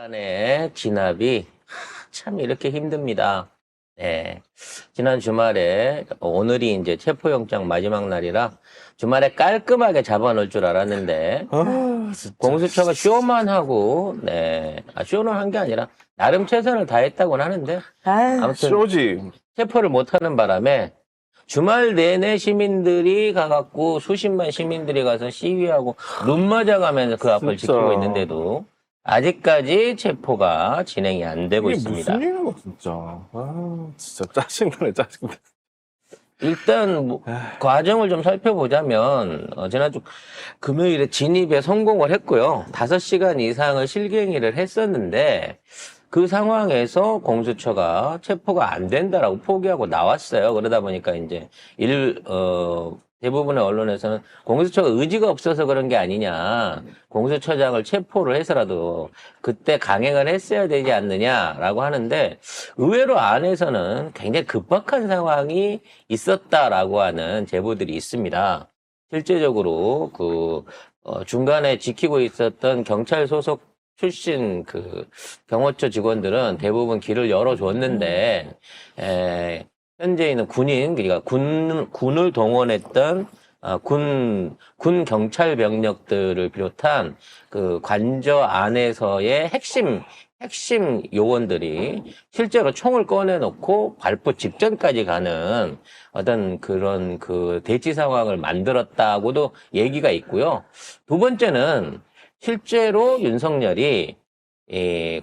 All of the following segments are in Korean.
시간의 진압이 참 이렇게 힘듭니다. 네. 지난 주말에 오늘이 이제 체포영장 마지막 날이라 주말에 깔끔하게 잡아놓을 줄 알았는데 공수처가 쇼만 하고 쇼는 한 게 아니라 나름 최선을 다했다고는 하는데 아무튼 쇼지. 체포를 못하는 바람에 주말 내내 시민들이 가갖고 수십만 시민들이 가서 시위하고 눈 맞아가면서 그 앞을 진짜. 지키고 있는데도 아직까지 체포가 진행이 안 되고 이게 있습니다. 무슨 일이야, 진짜. 진짜 짜증나네, 짜증나. 일단 과정을 좀 살펴보자면 지난주 금요일에 진입에 성공을 했고요. 5시간 이상을 실갱이를 했었는데 그 상황에서 공수처가 체포가 안 된다라고 포기하고 나왔어요. 그러다 보니까 이제 대부분의 언론에서는 공수처가 의지가 없어서 그런 게 아니냐. 공수처장을 체포를 해서라도 그때 강행을 했어야 되지 않느냐라고 하는데 의외로 안에서는 굉장히 급박한 상황이 있었다라고 하는 제보들이 있습니다. 실제적으로 중간에 지키고 있었던 경찰 소속 출신 경호처 직원들은 대부분 길을 열어줬는데 현재 있는 군인, 그러니까 군을 동원했던 군 경찰 병력들을 비롯한 그 관저 안에서의 핵심 요원들이 실제로 총을 꺼내놓고 발포 직전까지 가는 어떤 그런 대치 상황을 만들었다고도 얘기가 있고요. 두 번째는 실제로 윤석열이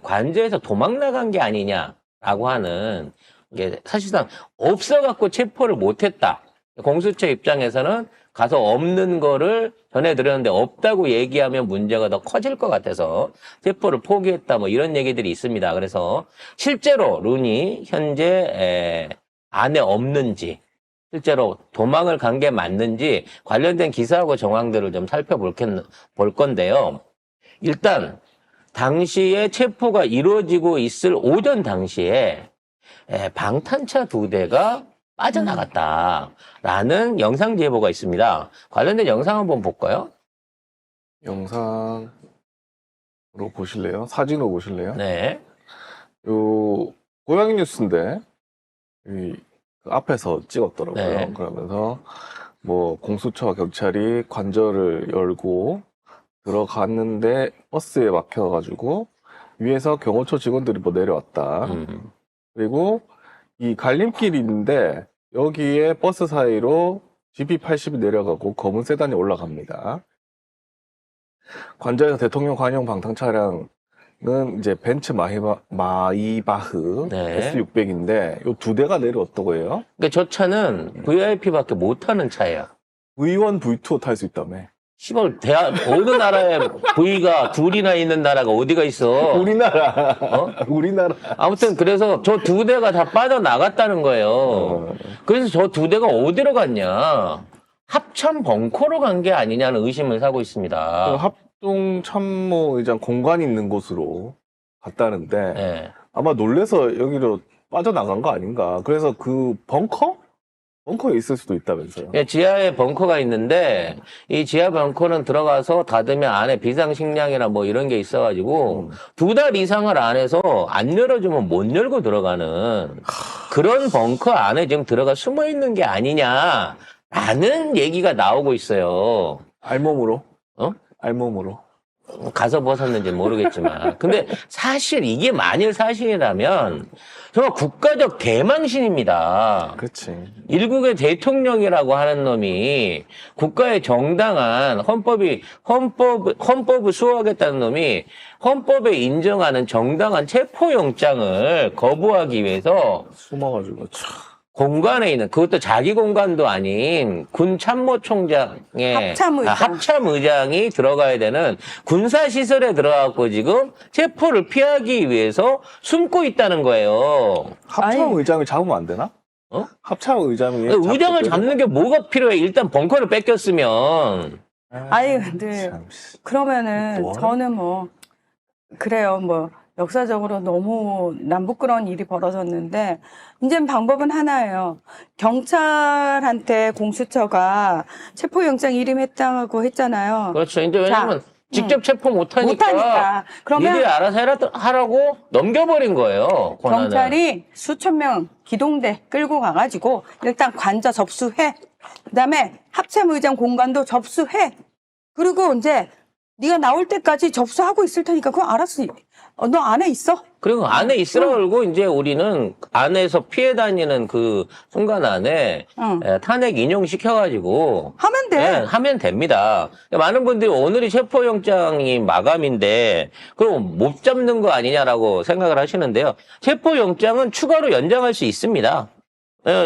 관저에서 도망 나간 게 아니냐라고 하는 이게 사실상 없어갖고 체포를 못했다. 공수처 입장에서는 가서 없는 거를 전해드렸는데 없다고 얘기하면 문제가 더 커질 것 같아서 체포를 포기했다. 뭐 이런 얘기들이 있습니다. 그래서 실제로 룬이 현재 안에 없는지 실제로 도망을 간 게 맞는지 관련된 기사하고 정황들을 좀 살펴볼 건데요. 일단 당시에 체포가 이루어지고 있을 오전 당시에 방탄차 2대가 빠져나갔다라는 영상 제보가 있습니다. 관련된 영상 한번 볼까요? 영상으로 보실래요? 사진으로 보실래요? 네. 요, 고양이 뉴스인데, 그 앞에서 찍었더라고요. 네. 그러면서, 공수처와 경찰이 관저를 열고 들어갔는데, 버스에 막혀가지고, 위에서 경호처 직원들이 내려왔다. 그리고, 이 갈림길이 있는데 여기에 버스 사이로 GP80이 내려가고 검은 세단이 올라갑니다. 관저에서 대통령 관용 방탄 차량은 이제 벤츠 마이바흐 네. S600인데 요 2대가 내려왔다고 해요. 그러니까 저 차는 VIP밖에 못 타는 차예요. V1, V2 탈 수 있다며. 시발 어느 나라에 V가 둘이나 있는 나라가 어디가 있어? 우리나라. 우리나라. 아무튼 그래서 저 2대가 다 빠져나갔다는 거예요. 그래서 저 2대가 어디로 갔냐? 합참 벙커로 간 게 아니냐는 의심을 사고 있습니다. 합동 참모의장 공간이 있는 곳으로 갔다는데 네. 아마 놀래서 여기로 빠져나간 거 아닌가. 그래서 그 벙커에 있을 수도 있다면서요. 지하에 벙커가 있는데 이 지하 벙커는 들어가서 닫으면 안에 비상식량이나 뭐 이런 게 있어가지고 2달 이상을 안에서 안 열어주면 못 열고 들어가는 그런 벙커 안에 지금 들어가 숨어 있는 게 아니냐라는 얘기가 나오고 있어요. 알몸으로? 어? 알몸으로. 가서 벗었는지 모르겠지만. 근데 사실 이게 만일 사실이라면 정말 국가적 대망신입니다. 그렇지. 일국의 대통령이라고 하는 놈이 국가의 정당한 헌법을 수호하겠다는 놈이 헌법에 인정하는 정당한 체포영장을 거부하기 위해서 숨어가지고 참. 공간에 있는 그것도 자기 공간도 아닌 군 참모총장의 합참의장이 들어가야 되는 군사시설에 들어가고 지금 체포를 피하기 위해서 숨고 있다는 거예요. 합참의장을 잡으면 안 되나? 합참의장이 의장을 잡는 게 뭐가 필요해? 일단 벙커를 뺏겼으면. 아니 근데 그러면은 저는 그래요. 역사적으로 너무 남부끄러운 일이 벌어졌는데 이제 방법은 하나예요. 경찰한테 공수처가 체포영장 일임했다고 했잖아요. 그렇죠. 이제 왜냐면 직접 체포 못하니까 못하니까. 그러면 니들이 알아서 하라고 넘겨버린 거예요. 권한을. 경찰이 수천 명 기동대 끌고 가가지고 일단 관저 접수해. 그다음에 합참의장 공간도 접수해. 그리고 이제 네가 나올 때까지 접수하고 있을 테니까 그거 알았어. 너 안에 있어. 그리고 안에 있으라 그러고 이제 우리는 안에서 피해 다니는 그 순간 안에 응. 탄핵 인용시켜가지고 하면 돼. 네, 하면 됩니다. 많은 분들이 오늘이 체포영장이 마감인데 그럼 못 잡는 거 아니냐라고 생각을 하시는데요. 체포영장은 추가로 연장할 수 있습니다.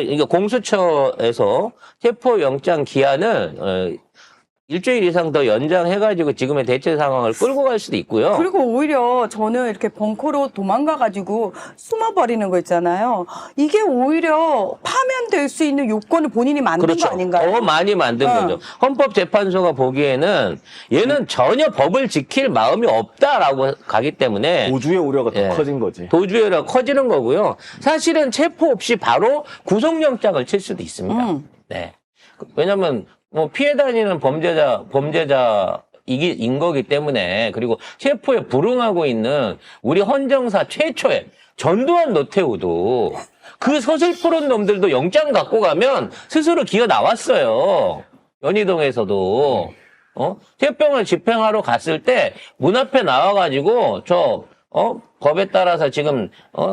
이게 공수처에서 체포영장 기한을 일주일 이상 더 연장해가지고 지금의 대체 상황을 끌고 갈 수도 있고요. 그리고 오히려 저는 이렇게 벙커로 도망가가지고 숨어버리는 거 있잖아요. 이게 오히려 파면될 수 있는 요건을 본인이 만든 그렇죠. 거 아닌가요? 더 많이 만든 거죠. 헌법재판소가 보기에는 얘는 전혀 법을 지킬 마음이 없다라고 가기 때문에 도주의 우려가 더 예. 커진 거지. 도주의가 커지는 거고요. 사실은 체포 없이 바로 구속영장을 칠 수도 있습니다. 네. 왜냐면 뭐 피해 다니는 범죄자인 거기 때문에 그리고 체포에 불응하고 있는 우리 헌정사 최초의 전두환 노태우도 그 서슬프른 놈들도 영장 갖고 가면 스스로 기어 나왔어요. 연희동에서도 태평을 집행하러 갔을 때 문 앞에 나와가지고 법에 따라서 지금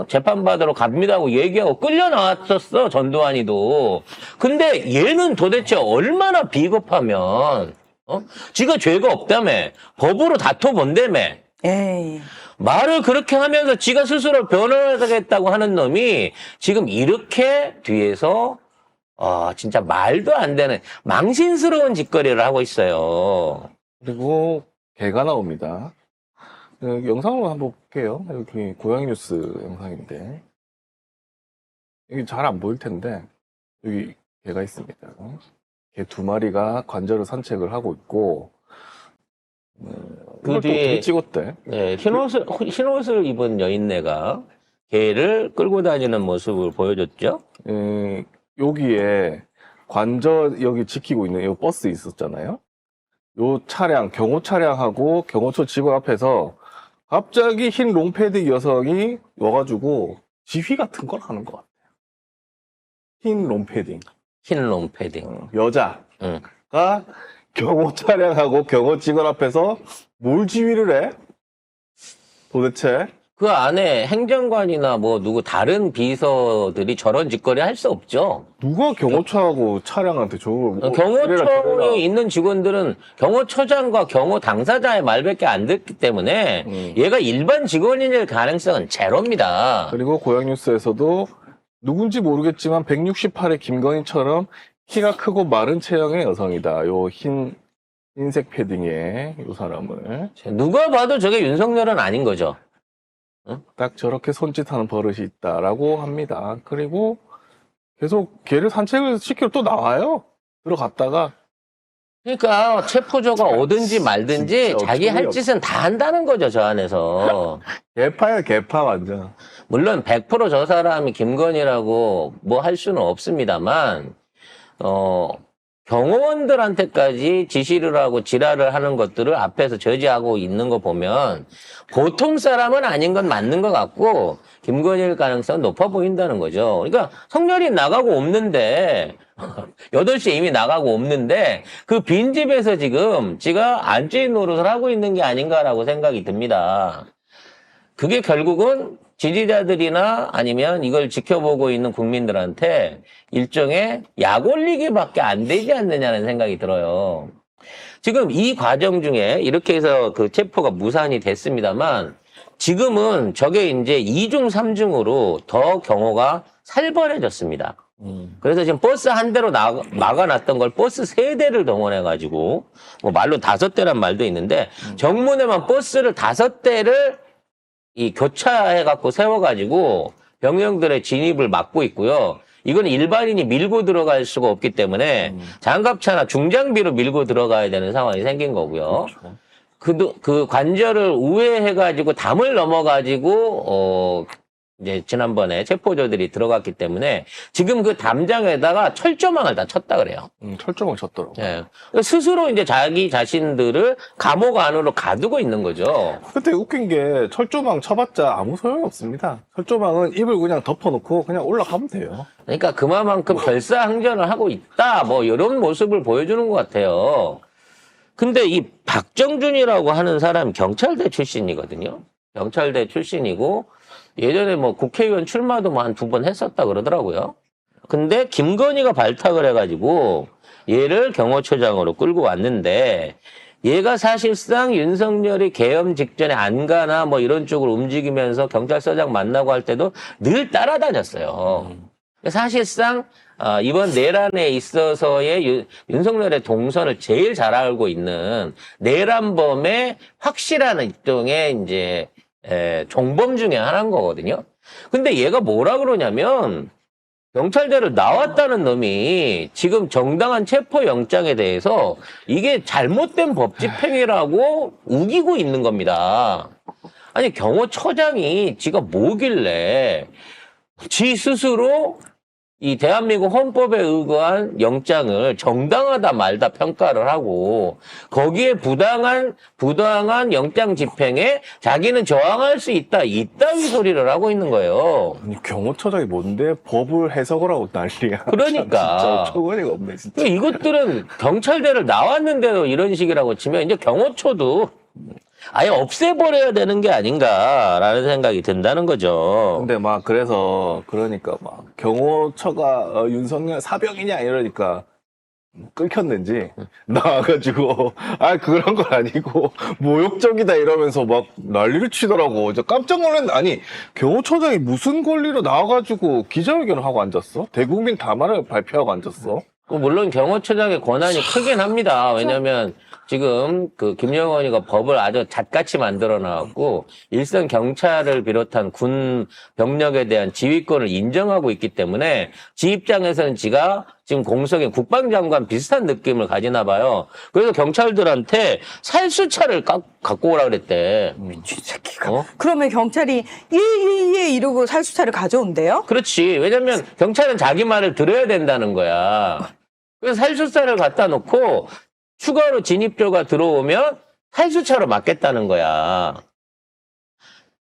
재판받으러 갑니다 하고 얘기하고 끌려 나왔었어 전두환이도. 근데 얘는 도대체 얼마나 비겁하면 지가 죄가 없다며 법으로 다퉈본다며 에이. 말을 그렇게 하면서 지가 스스로 변호하겠다고 하는 놈이 지금 이렇게 뒤에서 진짜 말도 안 되는 망신스러운 짓거리를 하고 있어요. 그리고 개가 나옵니다. 영상으로 한번 볼게요. 여기 고양이 뉴스 영상인데 여기 잘 안 보일 텐데 여기 개가 있습니다. 개 2마리가 관저를 산책을 하고 있고 그걸 또 어떻게 찍었대? 네, 흰옷을 입은 여인네가 개를 끌고 다니는 모습을 보여줬죠. 여기에 관저 여기 지키고 있는 이 버스 있었잖아요. 요 차량, 경호 차량하고 경호처 직원 앞에서 갑자기 흰 롱패드 여성이 와가지고 지휘 같은 걸 하는 것 같아요. 흰 롱패딩. 흰 롱패딩. 여자가 응. 경호 차량하고 경호 직원 앞에서 뭘 지휘를 해? 도대체? 그 안에 행정관이나 뭐 누구 다른 비서들이 저런 짓거리 할 수 없죠. 누가 경호처하고 차량한테 저걸 이래라 경호처에 저래라. 있는 직원들은 경호처장과 경호 당사자의 말밖에 안 듣기 때문에 얘가 일반 직원일 가능성은 제로입니다. 그리고 고양뉴스에서도 누군지 모르겠지만 168의 김건희처럼 키가 크고 마른 체형의 여성이다. 요 흰색 패딩의 요 사람을 누가 봐도 저게 윤석열은 아닌 거죠. 딱 저렇게 손짓하는 버릇이 있다라고 합니다. 그리고 계속 걔를 산책을 시키러 또 나와요. 들어갔다가 그러니까 체포조가 오든지 말든지 진짜 자기 할 어처구니 짓은 다 한다는 거죠, 저 안에서. 개파야 개파 완전. 물론 100% 저 사람이 김건희라고 뭐 할 수는 없습니다만 경호원들한테까지 지시를 하고 지랄을 하는 것들을 앞에서 저지하고 있는 거 보면 보통 사람은 아닌 건 맞는 것 같고 김건희일 가능성은 높아 보인다는 거죠. 그러니까 성렬이 나가고 없는데 8시에 이미 나가고 없는데 그 빈집에서 지금 지가 안주인 노릇을 하고 있는 게 아닌가라고 생각이 듭니다. 그게 결국은 지지자들이나 아니면 이걸 지켜보고 있는 국민들한테 일종의 약 올리기밖에 안 되지 않느냐는 생각이 들어요. 지금 이 과정 중에 이렇게 해서 그 체포가 무산이 됐습니다만 지금은 저게 이제 2중, 3중으로 더 경호가 살벌해졌습니다. 그래서 지금 버스 한 대로 막아놨던 걸 버스 3대를 동원해가지고 뭐 말로 5대란 말도 있는데 정문에만 버스를 5대를 이 교차해갖고 세워가지고 병영들의 진입을 막고 있고요. 이건 일반인이 밀고 들어갈 수가 없기 때문에 장갑차나 중장비로 밀고 들어가야 되는 상황이 생긴 거고요. 그렇죠. 그 관절을 우회해가지고 담을 넘어가지고 이제 지난번에 체포조들이 들어갔기 때문에 지금 그 담장에다가 철조망을 다 쳤다 그래요. 철조망 쳤더라고. 예. 스스로 이제 자기 자신들을 감옥 안으로 가두고 있는 거죠. 근데 웃긴 게 철조망 쳐봤자 아무 소용이 없습니다. 철조망은 입을 그냥 덮어놓고 그냥 올라가면 돼요. 그러니까 그만큼 결사항전을 하고 있다. 뭐 이런 모습을 보여주는 것 같아요. 근데 이 박정준이라고 하는 사람 경찰대 출신이거든요. 경찰대 출신이고 예전에 뭐 국회의원 출마도 뭐 한 2번 했었다 그러더라고요. 근데 김건희가 발탁을 해가지고 얘를 경호처장으로 끌고 왔는데 얘가 사실상 윤석열이 계엄 직전에 안가나 뭐 이런 쪽으로 움직이면서 경찰서장 만나고 할 때도 늘 따라다녔어요. 사실상 이번 내란에 있어서의 윤석열의 동선을 제일 잘 알고 있는 내란범의 확실한 일종의 이제 종범 중에 하나인 거거든요. 근데 얘가 뭐라 그러냐면 경찰대를 나왔다는 놈이 지금 정당한 체포영장에 대해서 이게 잘못된 법 집행이라고 우기고 있는 겁니다. 아니 경호처장이 지가 뭐길래 지 스스로 이 대한민국 헌법에 의거한 영장을 정당하다 말다 평가를 하고 거기에 부당한 영장 집행에 자기는 저항할 수 있다 이따위 소리를 하고 있는 거예요. 아니, 경호처장이 뭔데 법을 해석을 하고 난리야. 그러니까. 진짜 초근이가 없네, 진짜. 이것들은 경찰대를 나왔는데도 이런 식이라고 치면 이제 경호처도 아예 없애버려야 되는 게 아닌가라는 생각이 든다는 거죠. 근데 막 그래서 그러니까 막 경호처가 윤석열 사병이냐 이러니까 끌켰는지 나와가지고 아 그런 건 아니고 모욕적이다 이러면서 막 난리를 치더라고. 저 깜짝 놀랐는데 아니 경호처장이 무슨 권리로 나와가지고 기자회견을 하고 앉았어? 대국민 담화를 발표하고 앉았어? 물론 경호처장의 권한이 크긴 합니다. 왜냐하면 지금 그 김영원이가 법을 아주 잣같이 만들어 놨고 일선 경찰을 비롯한 군 병력에 대한 지휘권을 인정하고 있기 때문에 지 입장에서는 지가 지금 공석의 국방장관 비슷한 느낌을 가지나 봐요. 그래서 경찰들한테 살수차를 갖고 오라 그랬대. 미친 새끼가. 그러면 경찰이 예 이러고 살수차를 가져온대요? 그렇지. 왜냐면 경찰은 자기 말을 들어야 된다는 거야. 그래서 살수차를 갖다 놓고 추가로 진입조가 들어오면 살수차로 맞겠다는 거야.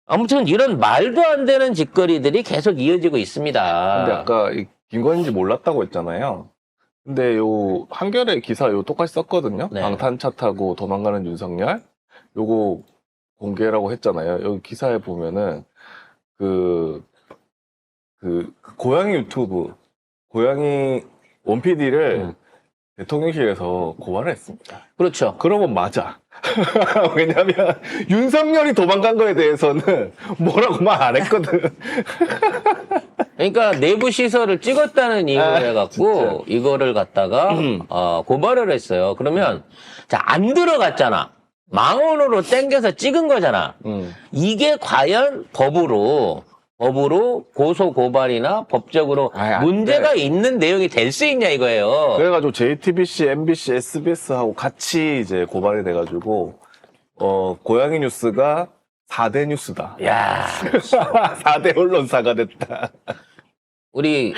아무튼 이런 말도 안 되는 짓거리들이 계속 이어지고 있습니다. 근데 아까 김건희인지 몰랐다고 했잖아요. 근데 요 한겨레 기사 요 똑같이 썼거든요. 네. 방탄차 타고 도망가는 윤석열 요거 공개라고 했잖아요. 여기 기사에 보면은 그 고양이 유튜브 고양이 원PD를 대통령실에서 고발을 했습니다. 그렇죠. 그러면 맞아. 왜냐면 윤석열이 도망간 거에 대해서는 뭐라고 말 안 했거든. 그러니까 내부 시설을 찍었다는 이유로 해갖고 이거를 갖다가 고발을 했어요. 그러면 자, 안 들어갔잖아. 망원으로 땡겨서 찍은 거잖아. 이게 과연 법으로 고소 고발이나 법적으로 아이, 안 문제가 돼. 있는 내용이 될 수 있냐 이거예요. 그래가지고 JTBC, MBC, SBS하고 같이 이제 고발이 돼가지고 고양이 뉴스가 4대 뉴스다. 야, 4대 언론사가 됐다. 우리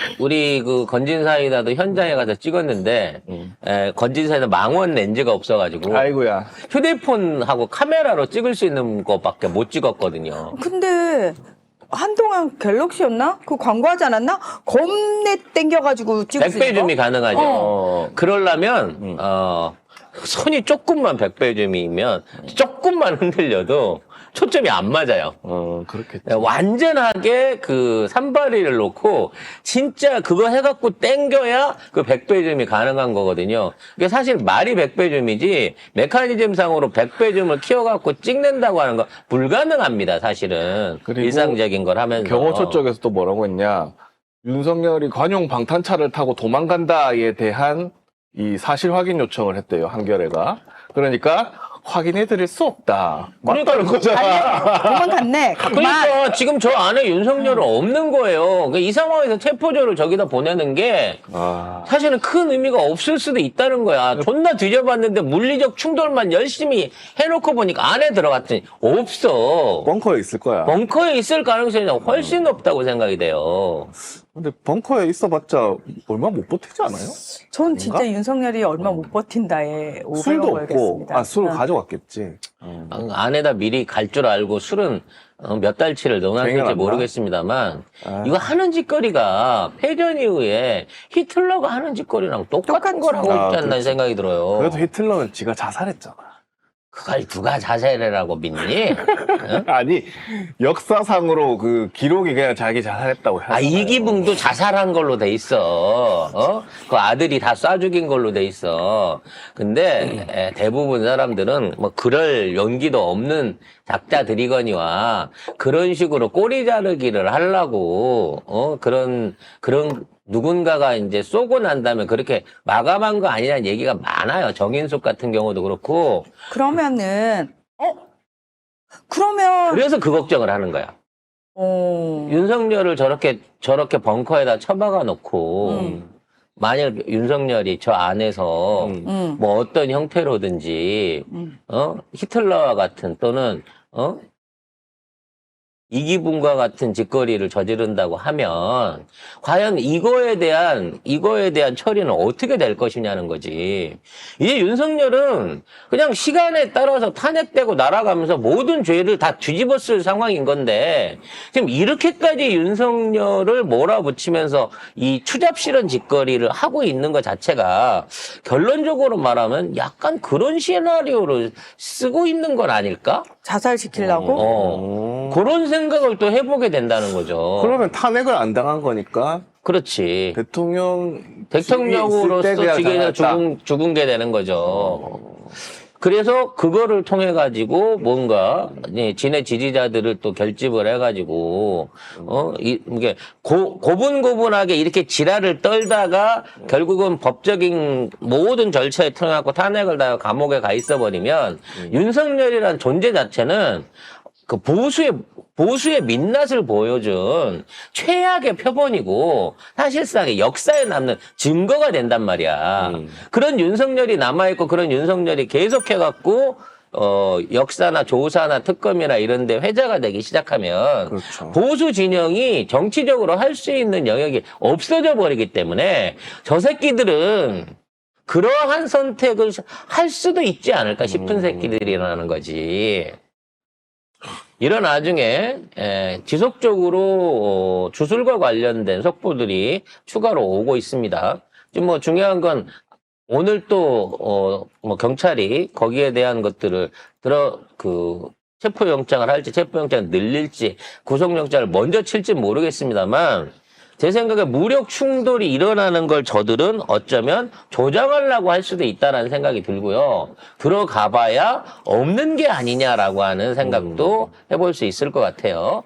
그 건진사이다도 현장에 가서 찍었는데 건진사이다 망원 렌즈가 없어가지고 아이고야. 휴대폰하고 카메라로 찍을 수 있는 것밖에 못 찍었거든요. 근데 한동안 갤럭시였나? 그 광고하지 않았나? 겁내 땡겨가지고 찍을 수 100배 있는 줌이 거? 가능하죠. 그러려면 손이 조금만 100배 줌이면 조금만 흔들려도 초점이 안 맞아요. 그렇겠지. 완전하게 그 산발이를 놓고 진짜 그거 해갖고 땡겨야 그 100배 줌이 가능한 거거든요. 그게 사실 말이 100배 줌이지 메커니즘상으로 100배 줌을 키워갖고 찍는다고 하는 거 불가능합니다. 사실은 그리고 일상적인 걸 하면서. 경호처 쪽에서 또 뭐라고 했냐. 윤석열이 관용 방탄차를 타고 도망간다에 대한 이 사실 확인 요청을 했대요. 한겨레가. 그러니까 확인해드릴 수 없다. 맞다는 거잖아. 도망갔네. 그만. 그러니까 지금 저 안에 윤석열은 없는 거예요. 그러니까 이 상황에서 체포조를 저기다 보내는 게 아, 사실은 큰 의미가 없을 수도 있다는 거야. 존나 뒤져봤는데 물리적 충돌만 열심히 해놓고 보니까 안에 들어갔더니 없어. 벙커에 있을 거야. 벙커에 있을 가능성이 훨씬 높다고 생각이 돼요. 근데 벙커에 있어봤자 얼마 못 버티지 않아요? 전 진짜 윤석열이 얼마 못 버틴다에 술도 500억 없고, 벌겠습니다. 술을 가져왔겠지. 안에다 미리 갈 줄 알고 술은 몇 달치를 넣어놨을지 생각났나? 모르겠습니다만 아. 이거 하는 짓거리가 패전 이후에 히틀러가 하는 짓거리랑 똑같은 걸 하고 아, 있지 않나 그렇지. 생각이 들어요. 그래도 히틀러는 지가 자살했잖아. 그걸 누가 자살이라고 믿니? 응? 아니, 역사상으로 그 기록이 그냥 자기 자살했다고 해요. 이기붕도 자살한 걸로 돼 있어. 그 아들이 다 쏴 죽인 걸로 돼 있어. 근데 대부분 사람들은 뭐 그럴 용기도 없는 작자들이거니와 그런 식으로 꼬리 자르기를 하려고 그런 누군가가 이제 쏘고 난 다음에 그렇게 마감한 거 아니냐는 얘기가 많아요. 정인숙 같은 경우도 그렇고. 그러면은 그러면 그래서 그 걱정을 하는 거야. 윤석열을 저렇게 벙커에다 처박아 놓고 만약 윤석열이 저 안에서 뭐 어떤 형태로든지 히틀러와 같은 또는 이기붕과 같은 짓거리를 저지른다고 하면 과연 이거에 대한 처리는 어떻게 될 것이냐는 거지. 이제 윤석열은 그냥 시간에 따라서 탄핵되고 날아가면서 모든 죄를 다 뒤집어쓸 상황인 건데 지금 이렇게까지 윤석열을 몰아붙이면서 이 추잡스런 짓거리를 하고 있는 것 자체가 결론적으로 말하면 약간 그런 시나리오를 쓰고 있는 건 아닐까? 자살시키려고? 그런 생각을 또 해보게 된다는 거죠. 그러면 탄핵을 안 당한 거니까 그렇지. 대통령으로서 대통령으로서 직위에서 죽은 게 되는 거죠. 그래서 그거를 통해 가지고 뭔가 진의 지지자들을 또 결집을 해가지고 이게 고분고분하게 이렇게 지랄을 떨다가 결국은 법적인 모든 절차에 통해 갖고 탄핵을 당하고 감옥에 가 있어 버리면 윤석열이란 존재 자체는 그 보수의 민낯을 보여준 최악의 표본이고 사실상의 역사에 남는 증거가 된단 말이야. 그런 윤석열이 남아있고 그런 윤석열이 계속해갖고 역사나 조사나 특검이나 이런 데 회자가 되기 시작하면 그렇죠. 보수 진영이 정치적으로 할 수 있는 영역이 없어져 버리기 때문에 저 새끼들은 그러한 선택을 할 수도 있지 않을까 싶은 새끼들이라는 거지. 이런 와중에 지속적으로 주술과 관련된 속보들이 추가로 오고 있습니다. 지금 뭐 중요한 건 오늘 또 뭐 경찰이 거기에 대한 것들을 체포영장을 할지 체포영장을 늘릴지 구속영장을 먼저 칠지 모르겠습니다만 제 생각에 무력 충돌이 일어나는 걸 저들은 어쩌면 조장하려고 할 수도 있다라는 생각이 들고요. 들어가봐야 없는 게 아니냐라고 하는 생각도 해볼 수 있을 것 같아요.